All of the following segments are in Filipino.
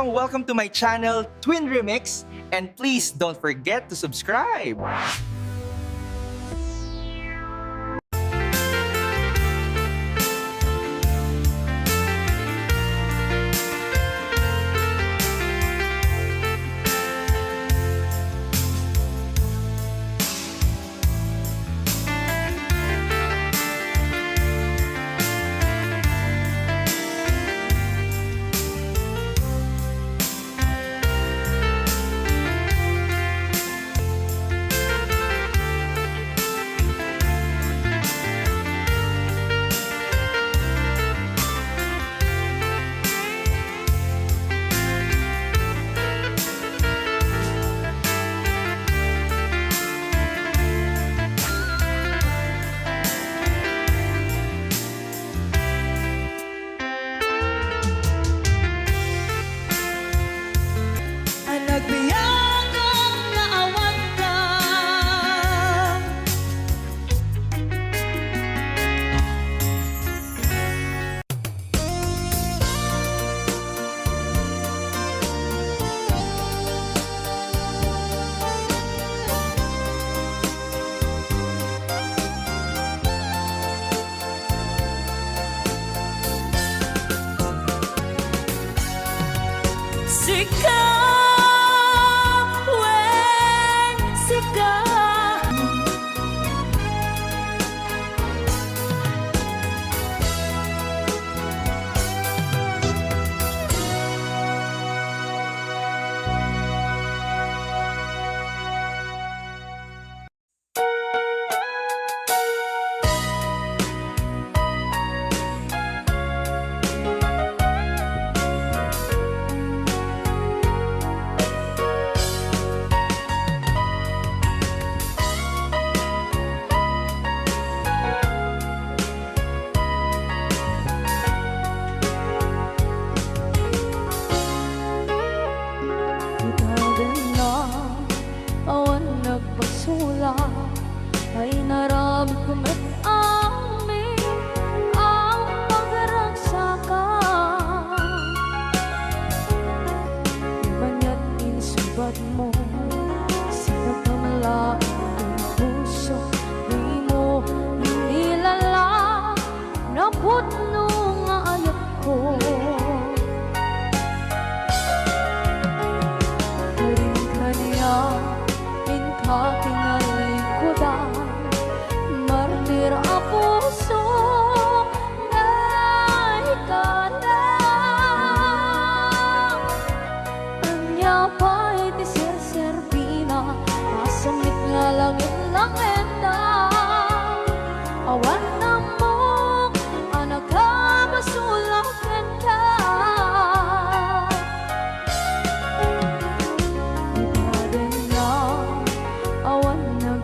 Welcome to my channel, Twin Remix, and please don't forget to subscribe. Ay naramit ko met amin ang pagragsakan. Banya't insubat mo sa pagkamalain ng puso. Di mo inilala na putno nga anak ko. Karing kaniya kinalikudan, martir ang puso na ikalang. Anya pa'y tisir-serbina, masamit nga langit ng endang. Awan na mo, anak ka, basulakan ka.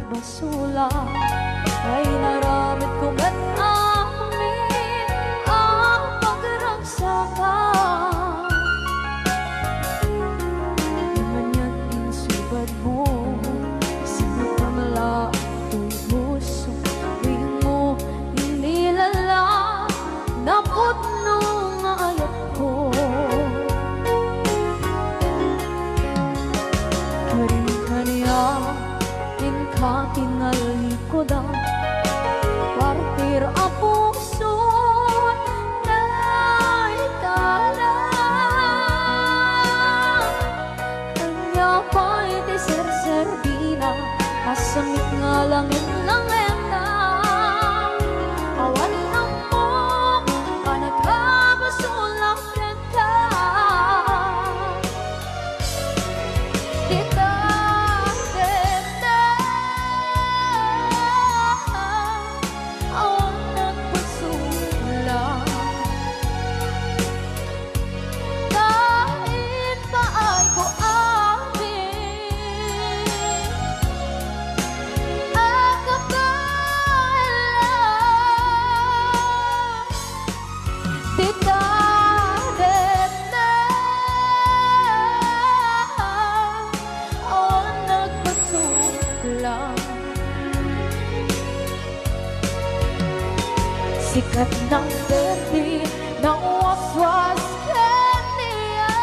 Basula ay naramit ko met amin ang pagragsakan. Manya't insubad mo sa pagkamalain puso. Di mo inilala na putno nga ayak ko. Karing kaniya kinalikudan, partir ang puso na ikalang. Kanya pa'y tisir-serbina, masamit nga langit ng endang. Awan ang mo, anak ka, basulakan ka. Sikat ng gabi ng waswas kaniya.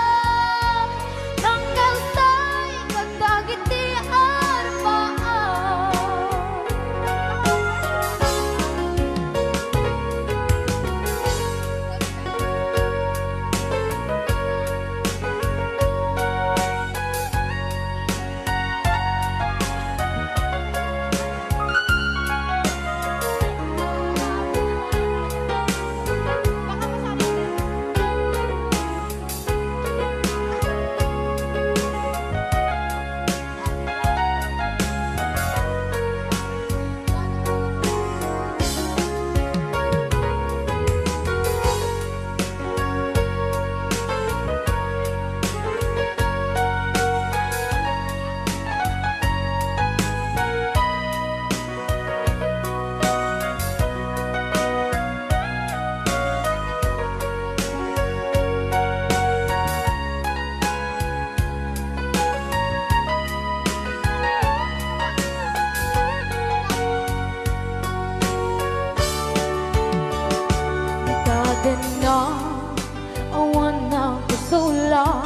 pasula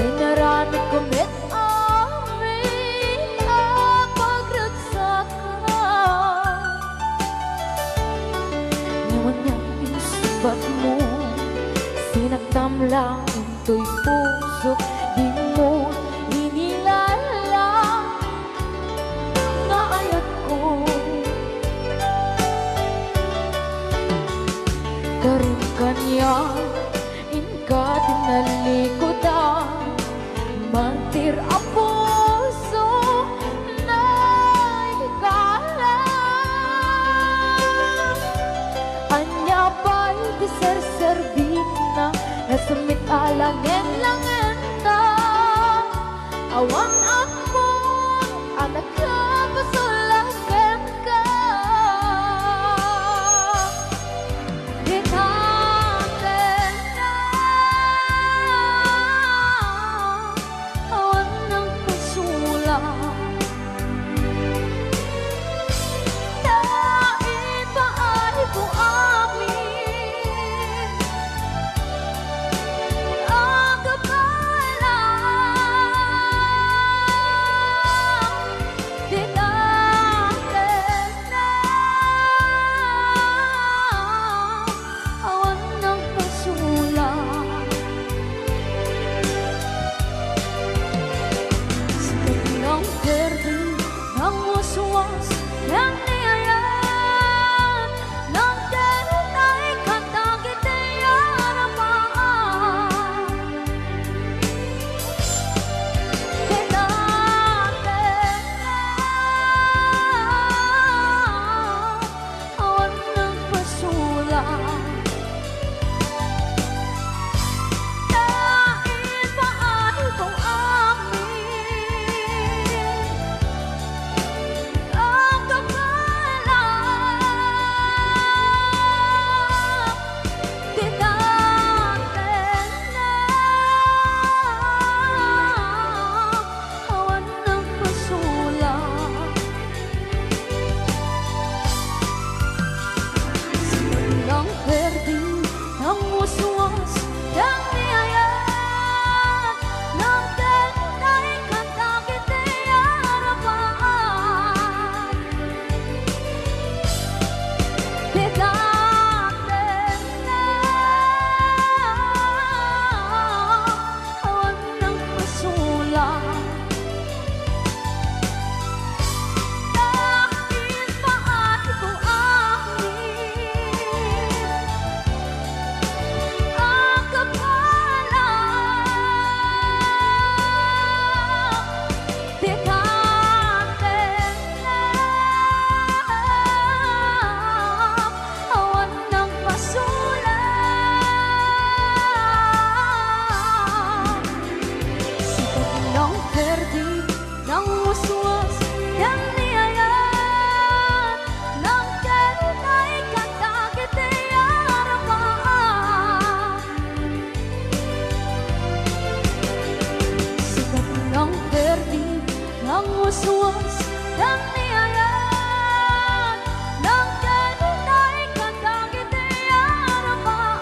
dinarami kumit amin ang pagragsakan. Ngayon niyang pinsubat mo, sinagtam lang into'y puso, di mo inilala nga ayat ko. Karin kanya inka tinalikodan, mantir a puso na ikala. Anya ba'y di serservin na nasamit alangen-langen na awan ako anak ka pasulakan ka. Ditaten na awan ng pasula na ipaay ko amin ang kapala. Dinaten na awan ng pasula. Sikat ng berde ng waswas ng niyayan ng darat ay katagit ay harapan. Dinaten na awan ng pasula. Dahil paay kong amin ang kapala. Dinaten na awan ng pasula. Ng berde ng waswas ng niyayan ng darat ay katagit ay harapan. Dinaten na awan ng pasula. Dahil paay ko amin ang kapala. Dinaten na awan ng pasula. Sikat ng berde ng waswas ng niyayan ng darat ay katagit ay harapan. Sikat ng berde ng waswas ng niyayan ng darat ay katagit ay harapan.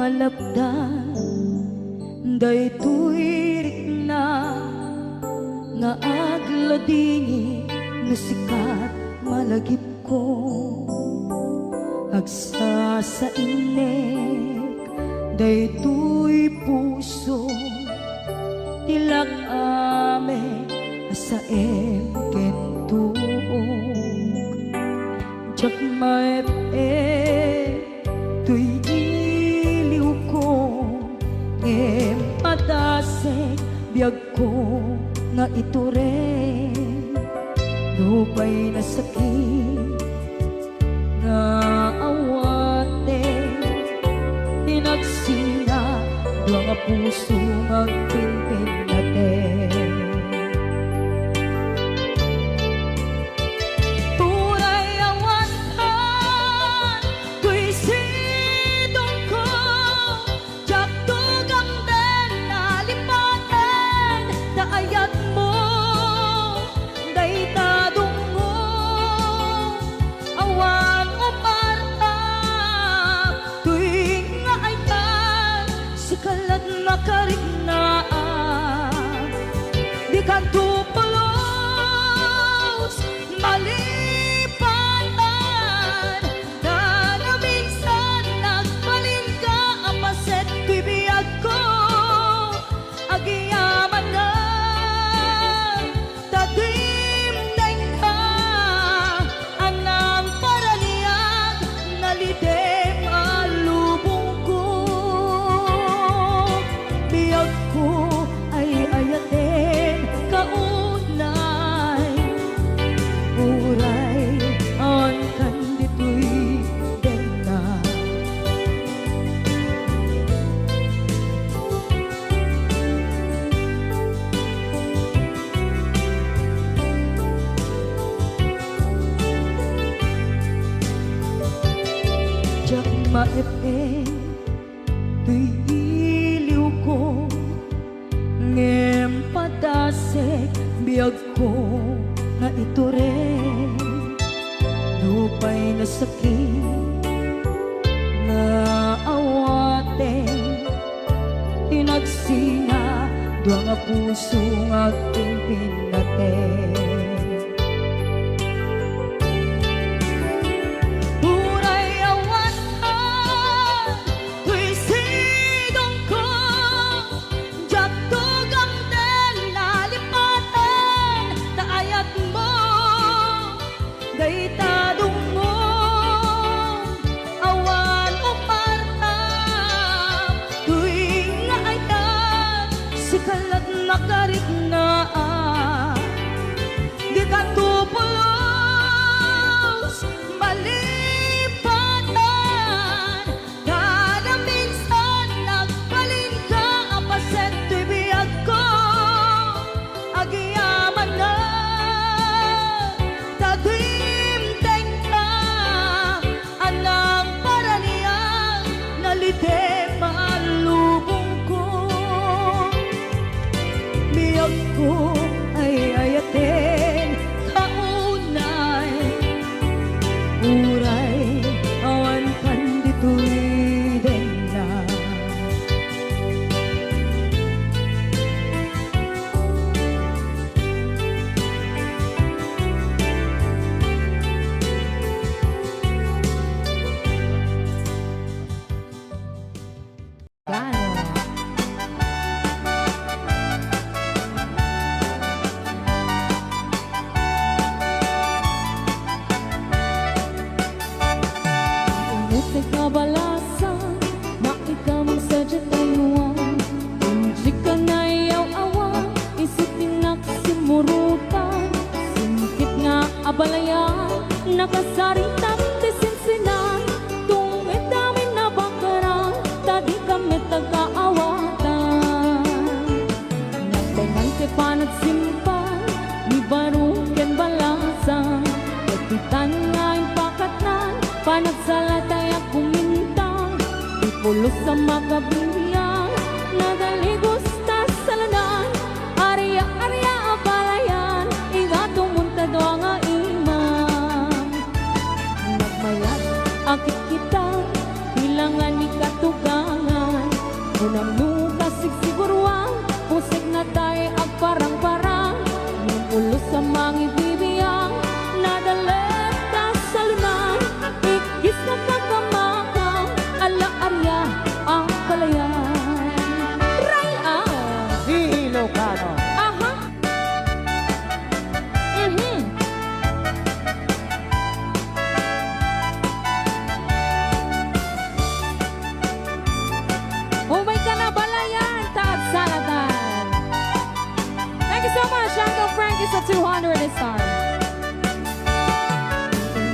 malabdan daytoy rikna nga agladingi nga sikat malagip ko agsa sa inek daytoy puso tilak ame asa kentuog jak maep tuy iliw ko ngem patasek biyag ko nga ito rin lupay na sakit nga awate inagsina dua nga puso magpinpin natin tunay awatan tuy sidong ko jak tugang den nalipaten na ayat mo daytadong mo awan umarta tuwing nga ayan sikalat makariknaan di ka tupulos malipatan na na minsan nagbalin ka ang paset bibiyag ko agiyaman na tatimdeng ka anang paraniag nalidem alubong ko biyag ko ay ayatin kaunay uray on kanditoy den na jak maepeng tuy iliw ko ngem patasek biyag ko nga ito rin lupay na sakit nga awate tinagsinga dua nga puso nga pinpinaten Uray awatan, tuy sidong ko, jak tugang den nalipaten, naayat mo, daytadong mo, awan umarta, tuwing nga ayan, sikalat makariknaan, di ka tupulos malipatan kada minsan nagbalin ka ang paset biyag ko agiyaman na tatimteng ka anang paraniang nalidem alubong ko biyag ko ay ayatin kaunay uray awan kanditoy den na Umutik kabalasan na ikaw ang sadya tayuan Tunji ka na iyaw awan Isitin na kasimurutan Singkit nga abalayan Nakasaritam tisinsinan Tungit namin na bakaran Tadi kami tagaawatan Nagtengan ke panat simpan Ni baruken balasan Katitan nga yung pakatnan Panagsalatay ako mintang Ipulos sa makabiyang Nagaligos ta sa lanan Arya-arya apalayan Igatong muntado nga imam Nagmayat akit kita Bilangan ni katugangan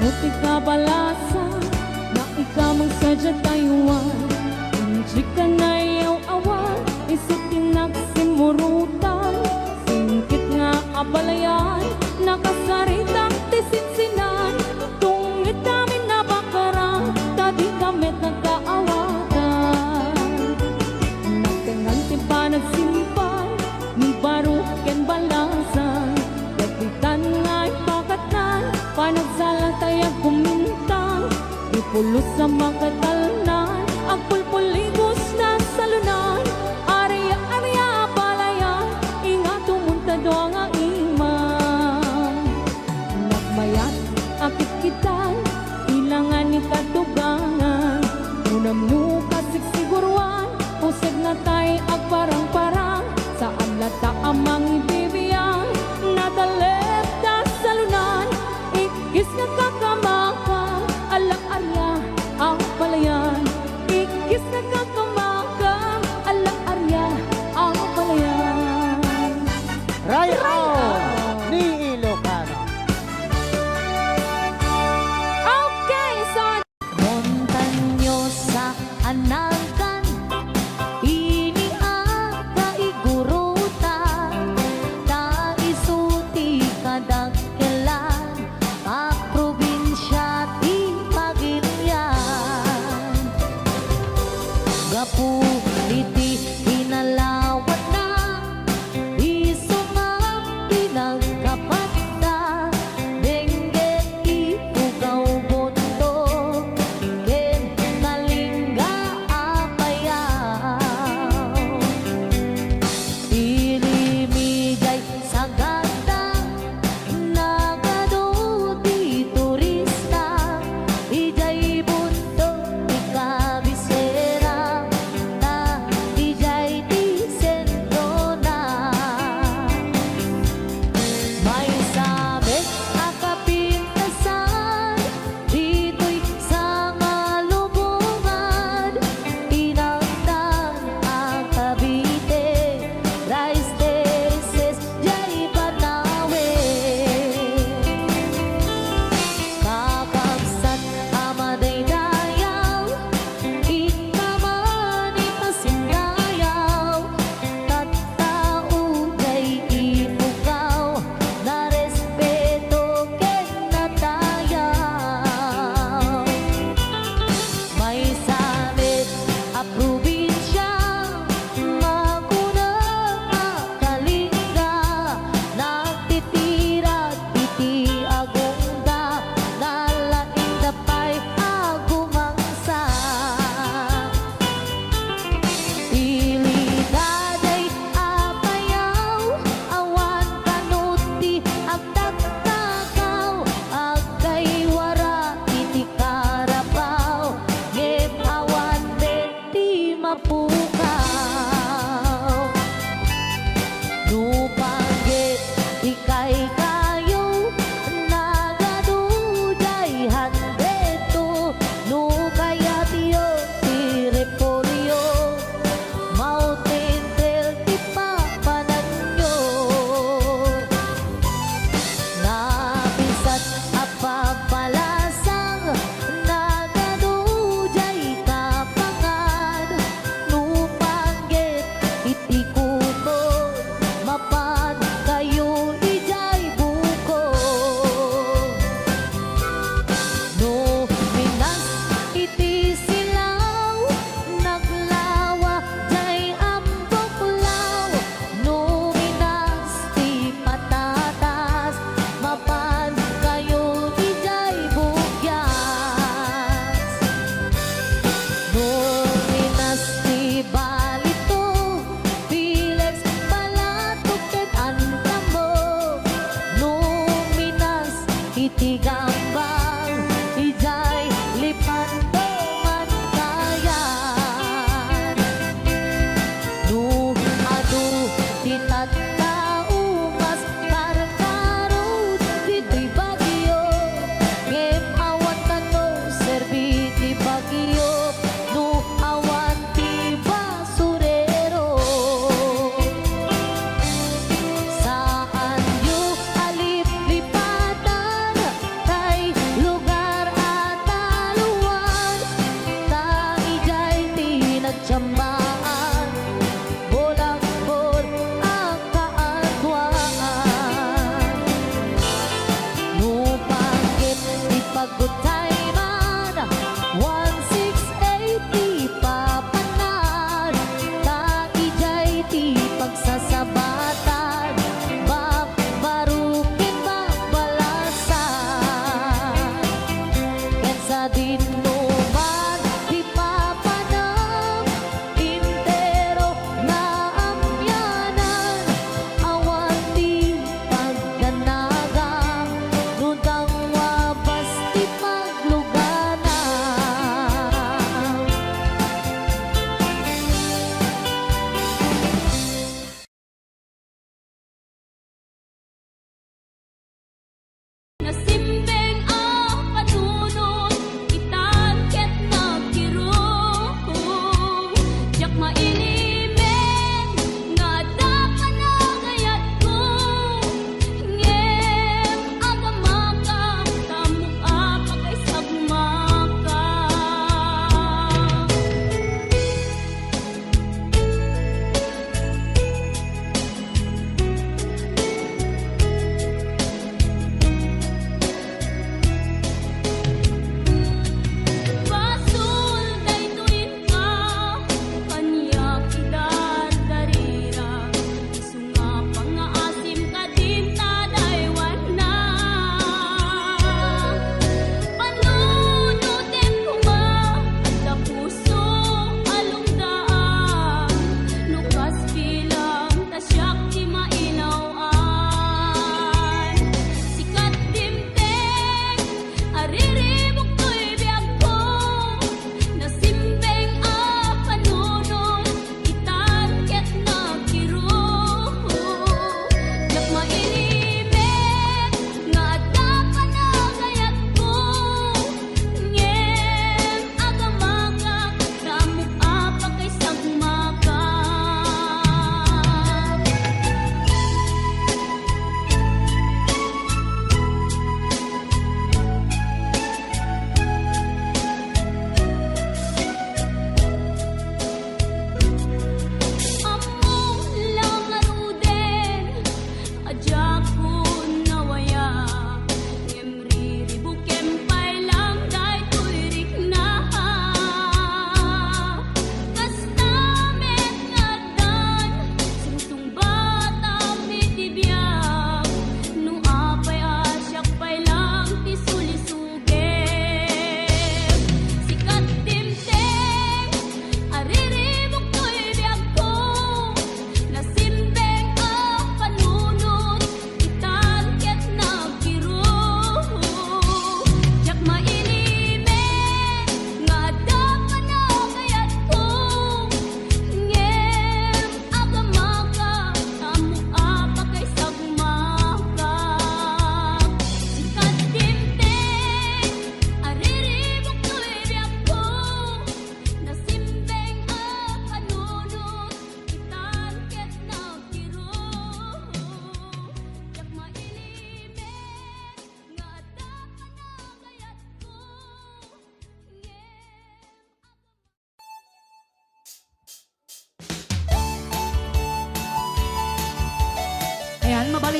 Buti ka balasa na ikaw magsadya tayuan. Hindi ka na iyaw awan, isitin nagsimurutan. Singkit nga abalayan, nakasaritang tisinsinan. Tungit kami na bakara, tadi kami nagkaawatan. Nagtinganti pa nagsimpan, ni baruken balasan. Dapitan nga'y pakatan, panagsalang tayag kumintang. Ipulos sa makatalnan, ang pulpuligos na salunan. Arya-arya balayan, inga tumunta doang ang imam. Nagmayat, akit kitan, ilangan ni katugangan. Unam kasik siguruan, usag na tayo agparang-parang. Saan lata amang ibibiyang, nadalep na salunan. Ikis nga kakamaka, ala-arya ang palayan. Ikis na kakamaka, ala-arya ang palayan. Rayaw ni Ilocano. Okay, so Montaño sa Anagan, ini ang kaigurutan. Naisuti kadagkelan, probinsya ti Pagilian. Gapuliti inalawat na, isumang pinagkapata. Dengge ipugaw bondo, ken kalingga apayaw. Ilimigay sa ganda, nagado di turista. Ijay bundo di kabisera, na ijay di sentro na. May sabit akapintasan, dito'y sa malubungan. Pinagdan ang Cavite, rice terraces, jay Banawe. Kakabsat amaday dayaw, ikaman ipasindayaw. Tattao jay ipugaw, na respeto ken natayaw. May sabit a probinsya, maguna kalinga. Nagtitira iti agungda, nalaing dapay agumangsa. Ilidaday apayaw, awan kanuti agtagtagaw. Agkay wara iti karabaw, ngem awan din ti mapukaw. Nupanggit ikay kayo, nagadujay handeto. Nukayatiyo ti repolyo, Mountain Trail ti papananyo. Napisat apapalasang, nagadujay kapangan. Nupanggit iti kuto, mapad kayo ijay buko. No minas iti silaw, naglawa jay ambuklaw. No minas ti patatas, mapad kayo ijay bugyas. No minas ti balito, Pilex palatok ket antamo. No minas iti gambang, ijay lipantongan kayan. No adu ti tattaumas, karkarod dito'y bagyo. Ngem awan tanto serbi ti bagyo, no awan ti basurero. Saan yu alip lipatan,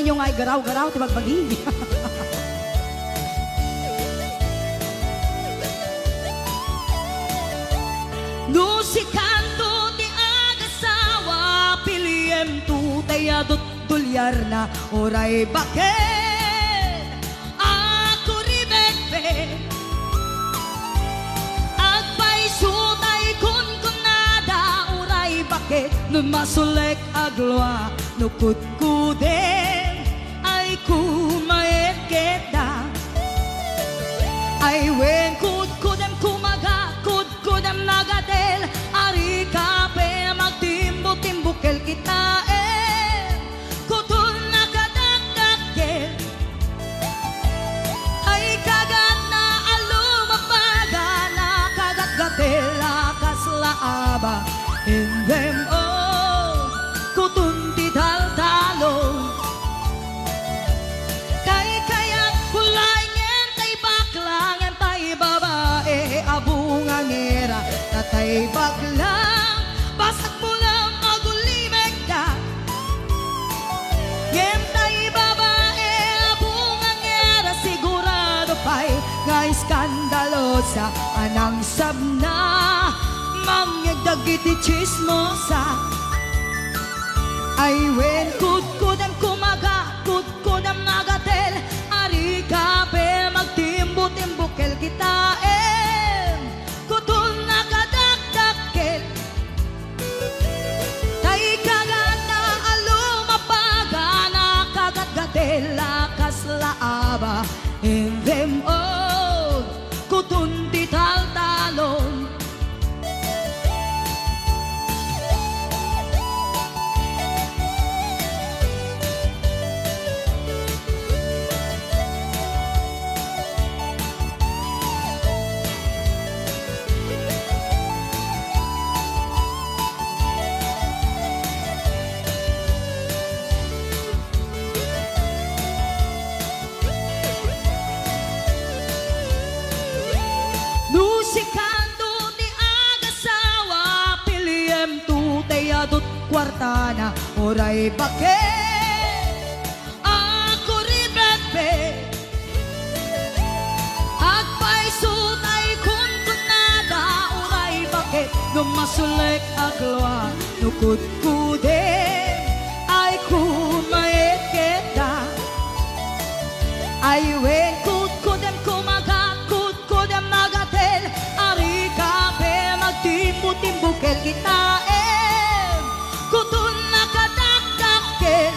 ninyo nga garaw-garaw, tibagbagi. No si kanto ti agasawa, piliem tu tayadot tulyar na oray bakit. Ako ribekbe, agpay sutay kun kunada oray bakit. No masulek agloa, no kutkudem, ay kumaet kita. Ay wen kudkudem kumaga, kudkudem nagadel, ari kape magtimbo-timbukel kita kutul nagadagdagel. Ay kagat na alumapaga, na kagat-gatel, kaslaaba, in them all, kutunti dal-talong. Kay-kayat pulay ngentay baklang, ngentay babae, abungang era, natay baklang, basag mo lang magulimeg ka. Ngentay babae, abungang era, sigurado pa'y nga iskandalosa, anang sabna, mangyagdagiti chismosa. Ay wen kudkudam kumaga, kudkudam nagatel, ari kape magtimbo-timbukel kita kutul nagadagdagkel. Tay kagat na alumapaga, na kagat-gatel, kaslaaba, in them all, kutunti tal-talon. Nusikando ti agasawa, piliem tu tayadot kwartana, oray bakit. Ako ribetbe, agpay sutay kun kunada, oray bakit. Numasulek agloa, nukudkudem, ay kumaet kita. Ay wen kudkudem kumaga, kudkudem nagatel, ari kape magtimbo-timbukel kita kutul nakadagdagkel.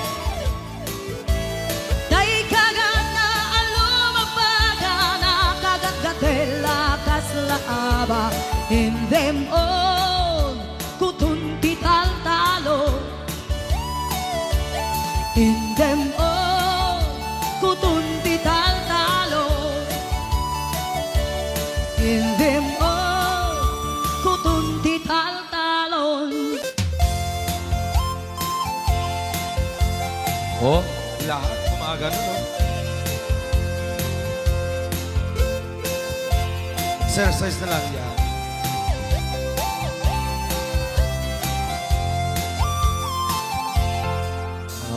Day kagat na alumapaga, na kagat-gatel, kaslaaba, in them all, kutunti tal-talo. In them all, kutunti tal-talo. In them all, kutunti tal-talon. Oh, lahat kumagano, no? Exercise na lang yan.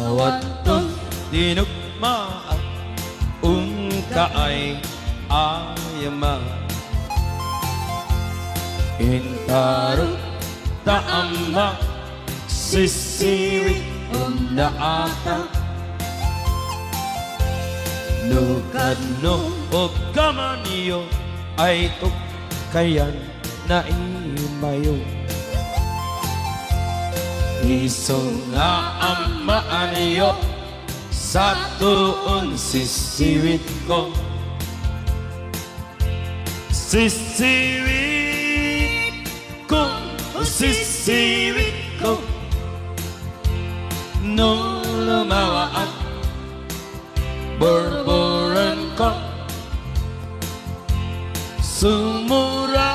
Awat dinugmaan, kaay ayama. Intarot taamba, sisirit na ata. Nukadno o kamaniyo ay kayan na imayo. Isong nga ang maaniyo sa tuon sisirit ko. Sisirit ko, sisirit ko. Nung lumawa at borboran ko, sumurad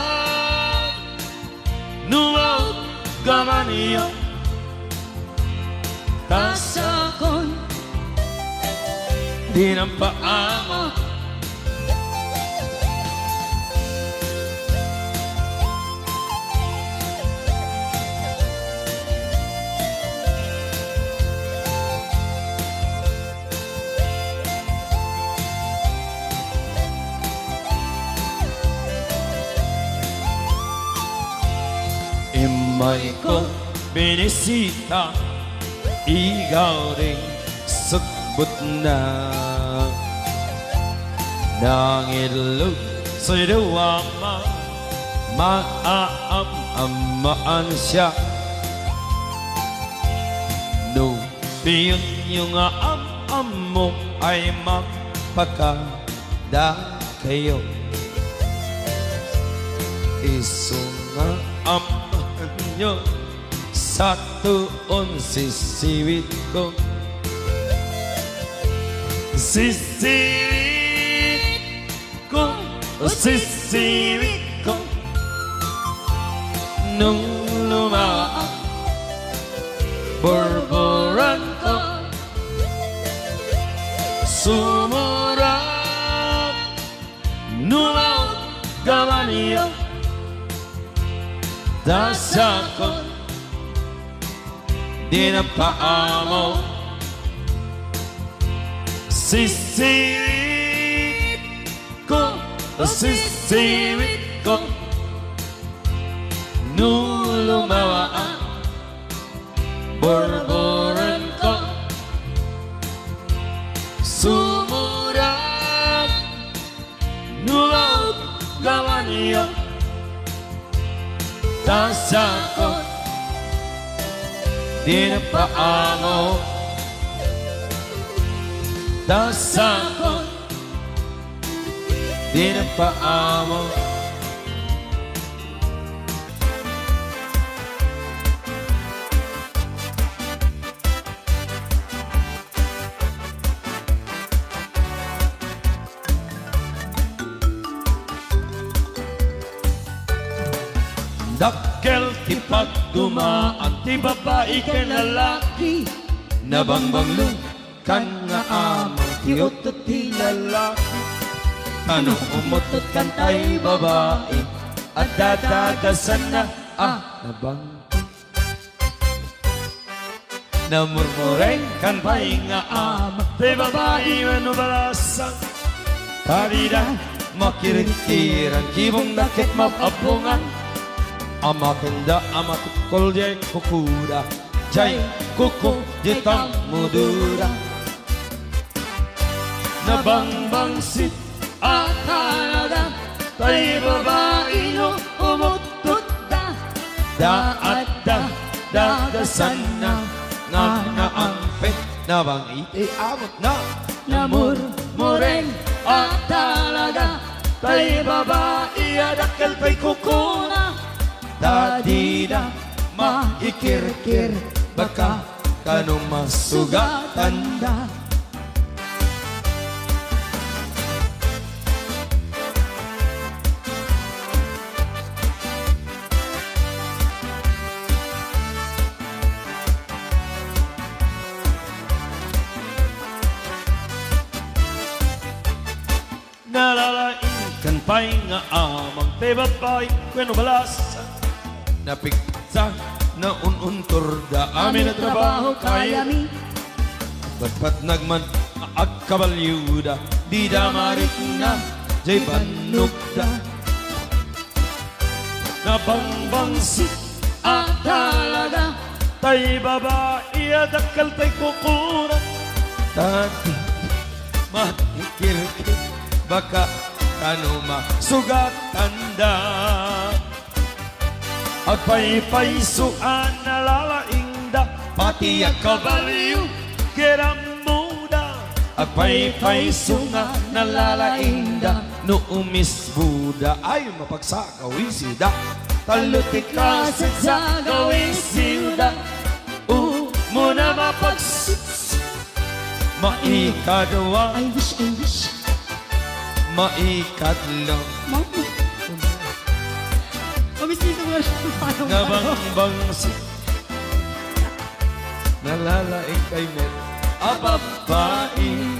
nuwaw gamaniyo. Tasakon di ng paamo. kamay ko binisita, ikaw rin sagbot na. Nangilog sa'y duwama, maaam-amaan siya. No, piyon yung am mo ay magpakada kayo. Isungaam nyo sa tuon sisiwit ko. Sisiwit ko, sisiwit ko, nung lumaang borboran ko, sumurap numaw gamaniyo. Dasakon di na paamo, sisiwit ko, sisiwit ko, nung lumawa ang borboran ko, sumurap numaw gamaniyo. Dasakon di na paamo, dasakon di na paamo. Dakkel ti pagdumaan ti babae ken lalaki, nabangbanglo kan nga amang ti utot ti lalaki. Tanong umutot kan tay babae at dadagasan na nabang. Namurmureng kan pay nga amang ti babae manubalasan. Tarida makirikiran kibong nakit mapabungan. Amakenda amatukol jay kukuda, jay kuku jitang mudura. Nabangbangsit at talaga tay babae no umutut da. Daat dagasan na nga naampit na bang iti abot na. Namurmureng at talaga tay babae adakal pa'y kukuna. Dadi na maikirkir, baka kanong masugatan da. Nalalain kan pa'y nga amang te babae kweno balasa. Napigsa na ununturda amin na trabaho kayami. Batpat nagman agkabalyuda, di damarit na jay banugda. Nabangbangsit at talaga tay babae adakal tay kukura. Tati matikirkir, baka kano masugatan da. At paypaysuan nalalaing da, pati ang kabalyo kiram muda. At paypaysuan nalalaing da, no umis Buda ay mapagsagawi sida. Talutik ka sa gawin sida, muna mapags maikadwa. I wish Maikadlo Obviously, siguro parang nabangbangsit, nalalaing kay met ababae.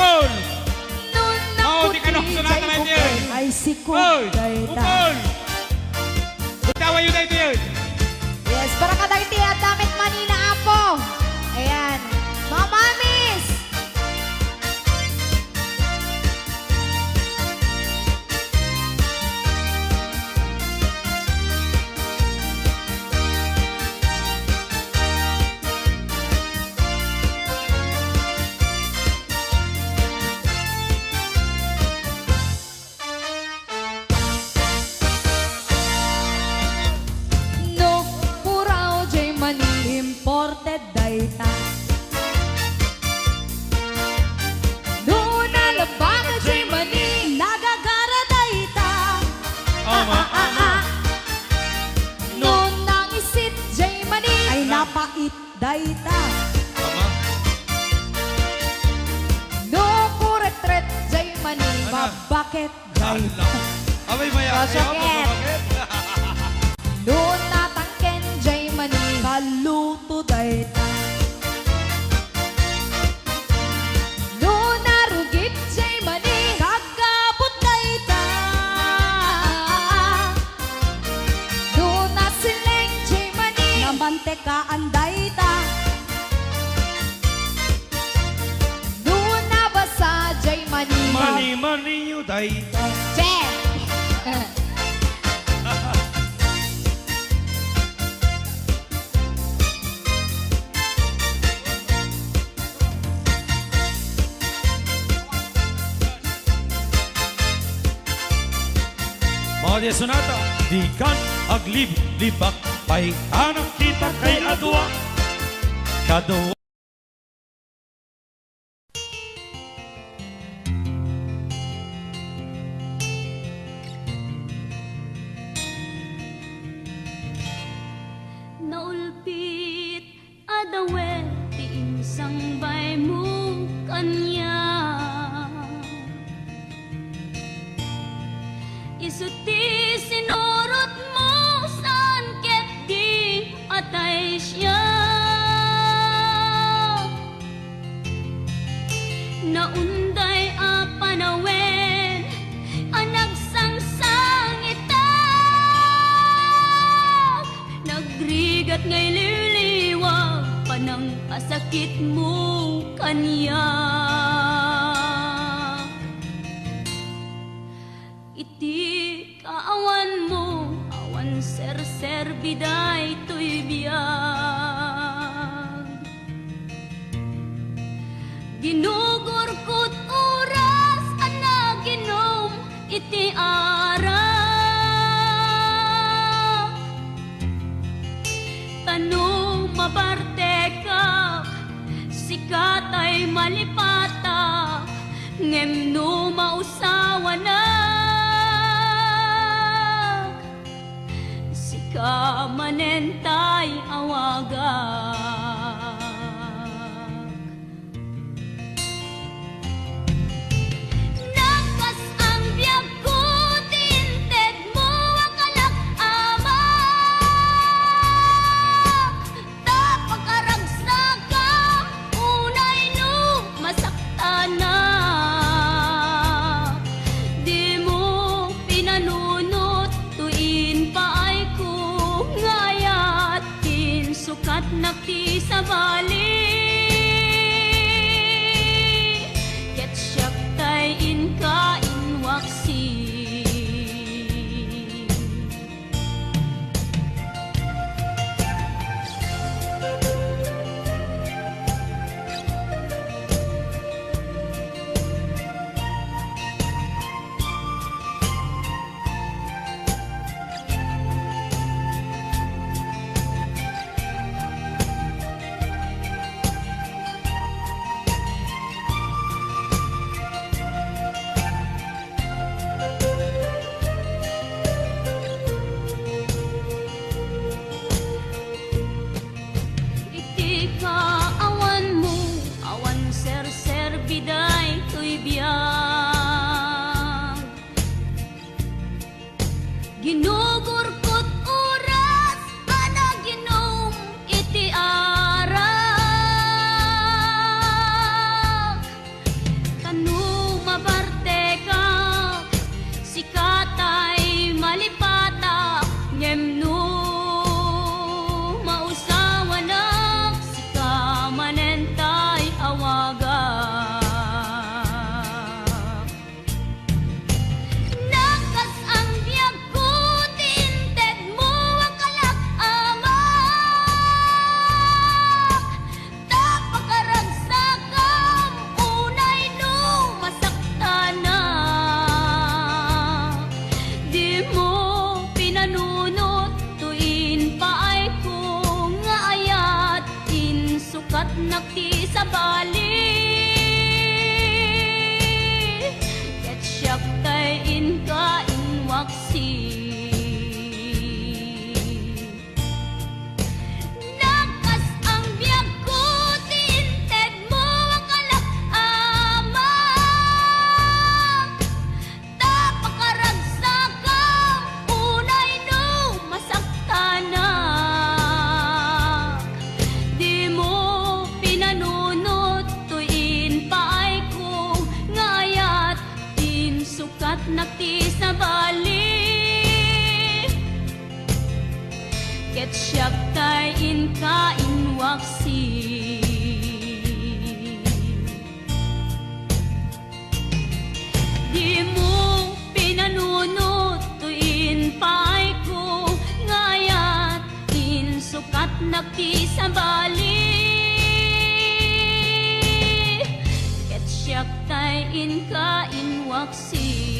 Ukol! Nun Mao, ako di ka nung sunatan na ito yun. ay sikod Ukol! dayta. Ukol! Utawa yun na ito yun. Yes, para kadagiti at damit manina apo. Ayan. Mga mamis! No, puraw jay mani imported dayta. No, nalabaga jay mani nagagara dayta. Ama, ama. No, nang isit jay mani ay napait dayta. Ama. No, kuretret jay mani mabakit dayta. Abay, maya. Masakit. No, natangken jay mani kaluto dayta. No, narugit jay mani kagabot dayta. No, nasileng jay mani namantekaan dayta. No, nabasa jay mani Mani, mani, you die. Che! Mga di sonata, di kan aglib-libak, pay anak kita kay adwa. Kadwa. Naulpit adawet ti insang bay mo kanya isuti sinurot mo saan ket di atay siya naunday a panawen anak sangsang nagrigat ngay liliwag panang asakit mo kanya iti kaawan mo awan ser biday to'y biyag ginugurkot oras ana ginom iti ara tanong mabarte ka sikat ay malipata ngem no mausawa na sika manentay awa nakti sa bali ket siyak tay inka inwaksi di mo pinanunot tuin paay ko ngayat insukat nakti sa bali ket siyak tay inka inwaksi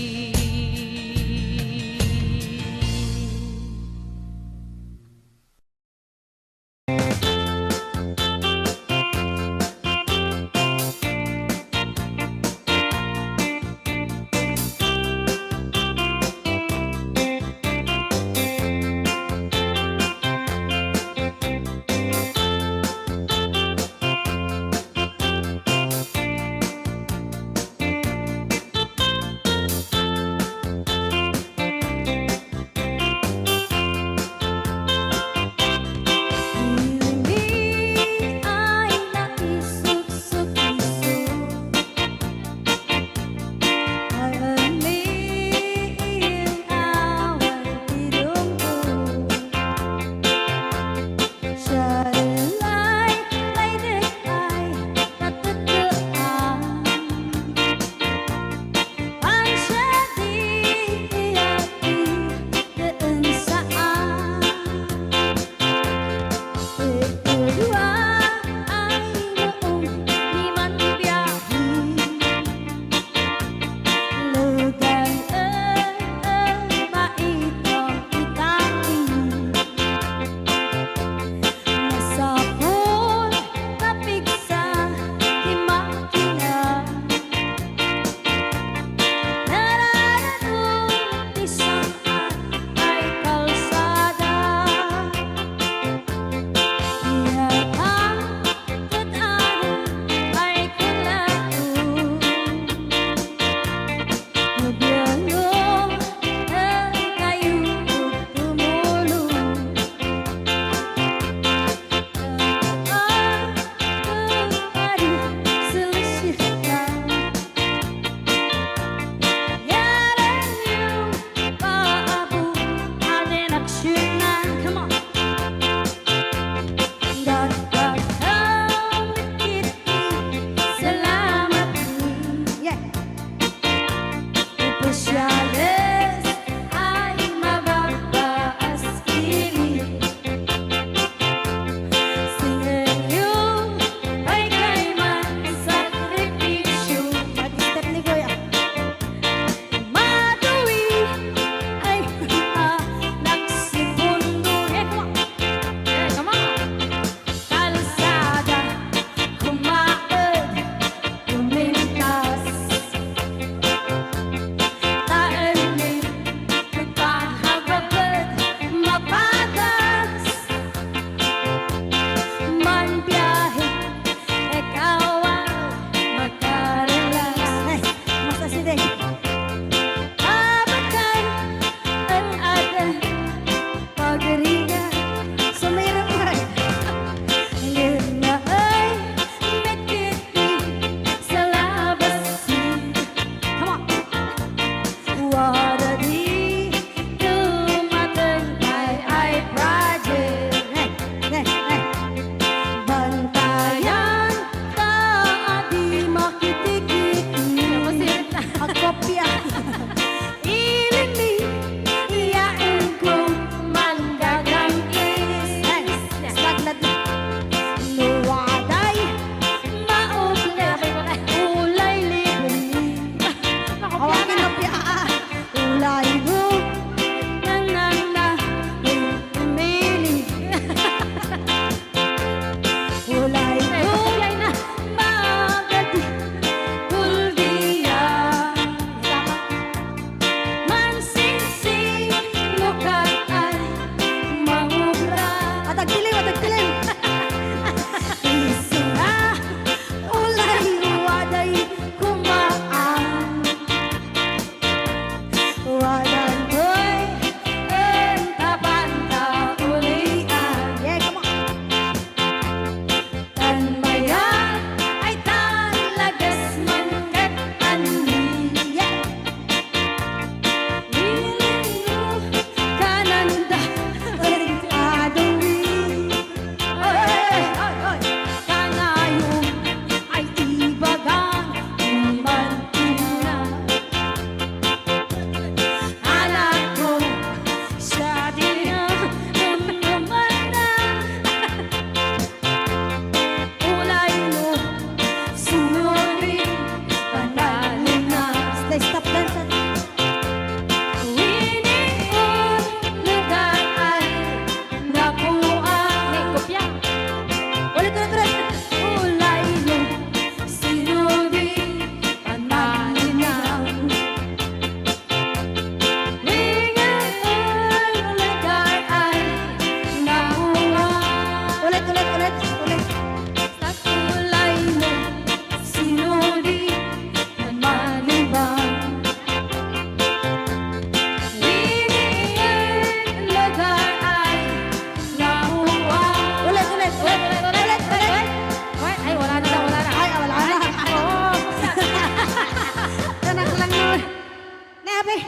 Nakiabi.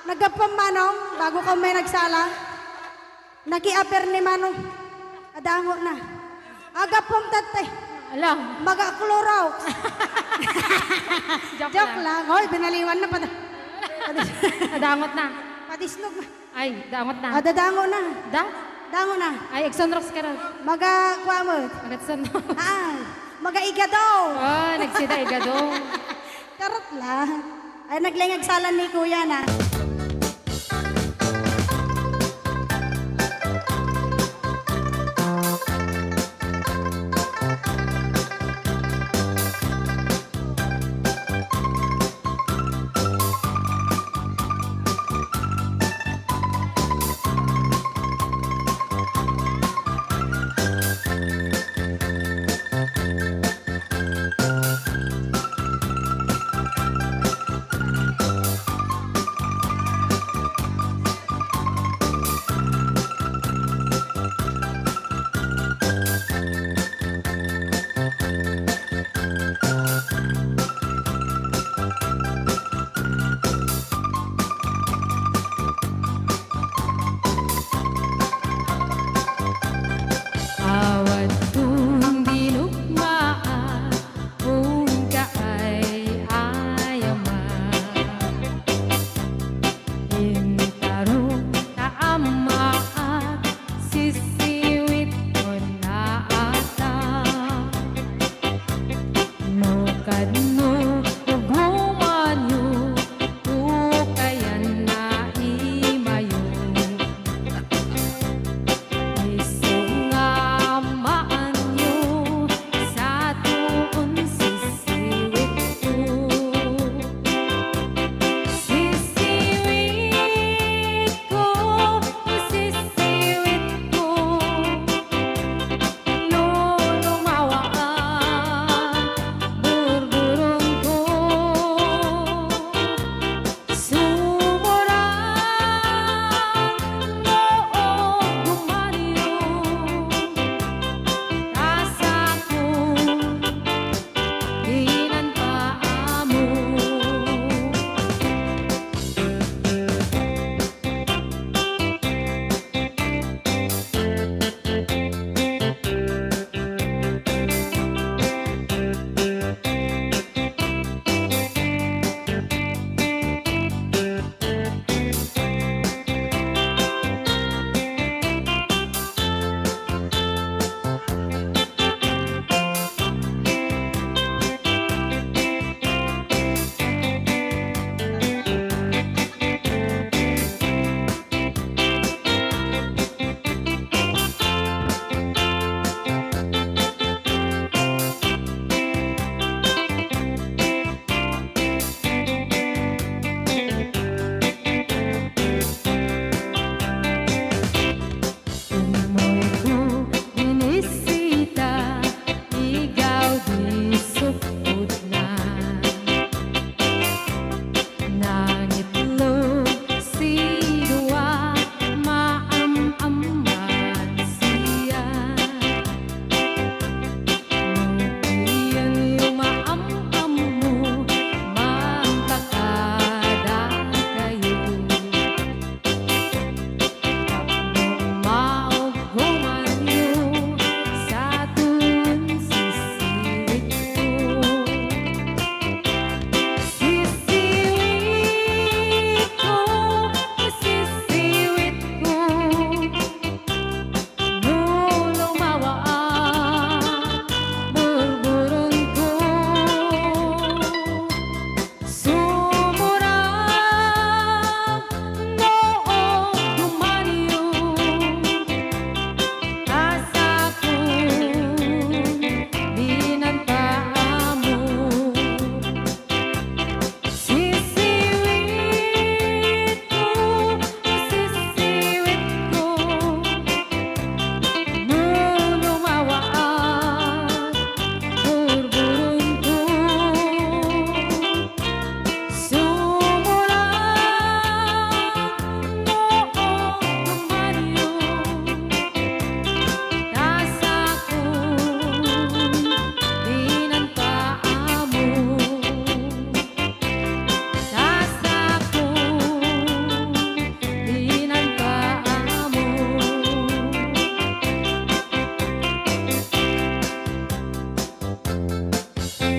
Nagapam manong, bago ka may nagsala. Nakiaper ni manong. Adango na. Agapam tatay. Alam, Magakluraw. Joke lang. lang. Hoy, binaliwan na pa. Nadangot na. Patisnog na. Ay, dangot na. Dadango na. Da? Dango na. Ay, Exonrox ka rin. Magakwamot. Magatson. Magaiga daw. Oh, nagsida igado. Karot lang. Ay, naglingag salan ni kuya na.